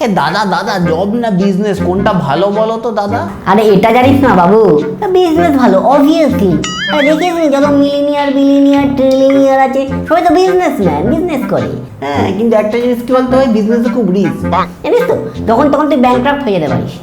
দাদা দাদা জব না বিজনেস কোনটা ভালো বলো তো দাদা? আরে এটা জানিস না বাবু, বিজনেস ভালো অবভিয়াসলি। দেখিস যত বিলিনিয়ার ট্রিলিনিয়ার আছে সবাই তো বিজনেসম্যান, বিজনেস করে। হ্যাঁ, কিন্তু একটা জিনিস কি বলতে হয়, বিজনেসে খুব রিস্ক, জানিস তো, তখন তুই ব্যাংকরাপ্ট হয়ে যেতে পারিস।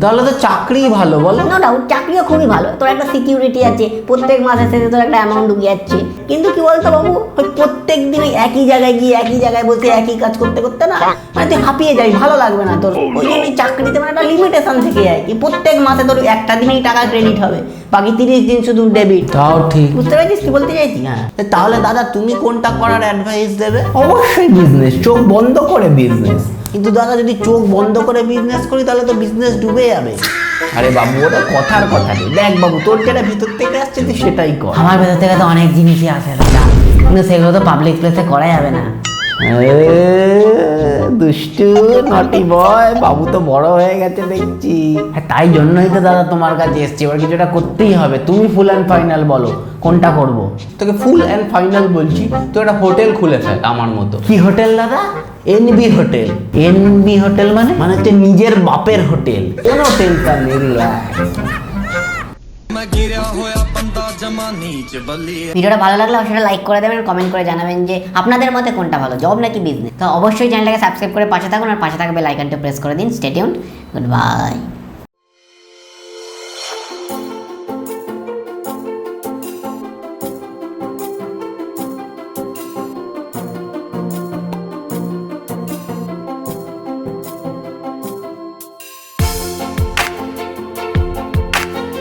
তাহলে তো চাকরি ভালো বলো? নো ডাউট, চাকরিও খুবই ভালো, তোর একটা সিকিউরিটি আছে, প্রত্যেক মাসের শেষে তোর একটা অ্যামাউন্ট ঢুকে যাচ্ছে। কিন্তু কি বলতো বাবু, ওই প্রত্যেক দিন ওই একই জায়গায় গিয়ে একই জায়গায় বসে একই কাজ করতে করতে না মানে তুই হাঁপিয়ে যাই, ভালো লাগবে না তোর। ওই জন্য চাকরিতে মানে একটা লিমিটেশন থেকে যায় কি প্রত্যেক মাসে তোর একটা দিনেই টাকা ক্রেডিট হবে, বাকি 30 দিন শুধু ডেবিট। তাও ঠিক, বুঝতে পারছিস কি বলতে চাইছি? হ্যাঁ, তাহলে দাদা তুমি কোনটা করার অ্যাডভাইস দেবে? অবশ্যই বিজনেস, চোখ বন্ধ করে বিজনেস। কিন্তু দাদা যদি চোখ বন্ধ করে বিজনেস করি তাহলে তো বিজনেস ডুবে যাবে। আরে বাবু ওটা কথার কথা নেই, দেখ বাবু তোর যেটা ভিতর থেকে আসছে তুই সেটাই কর। আমার ভেতর থেকে তো অনেক জিনিসই আসে দাদা, কিন্তু সেগুলো তো পাবলিক প্লেসে করা যাবে না। দুষ্টু নটি বয়, বাবু তো বড় হয়ে গেছে দেখছি। তাই জন্যই তো দাদা তোমার কাছে এসছি, এবার কিছু একটা করতেই হবে। তুমি ফুল অ্যান্ড ফাইনাল বলো কোনটা করব? তোকে ফুল অ্যান্ড ফাইনাল বলছি, তুই একটা হোটেল খুলে ফেল আমার মতো। কি হোটেল দাদা? NB hotel. এনবি হোটেল মানে? মানে হচ্ছে নিজের বাপের হোটেল, কোনো টেনশন নেই, রিল্যাক্স। ভিডিওটা ভালো লাগলে অবশ্যই লাইক করে দেবেন, কমেন্ট করে জানাবেন যে আপনাদের মতে কোনটা ভালো, জব নাকি বিজনেস। তো অবশ্যই চ্যানেলটাকে সাবস্ক্রাইব করে পাশে থাকুন, আর পাশে থাকা বেল আইকনটা প্রেস করে দিন। Stay tuned, good bye.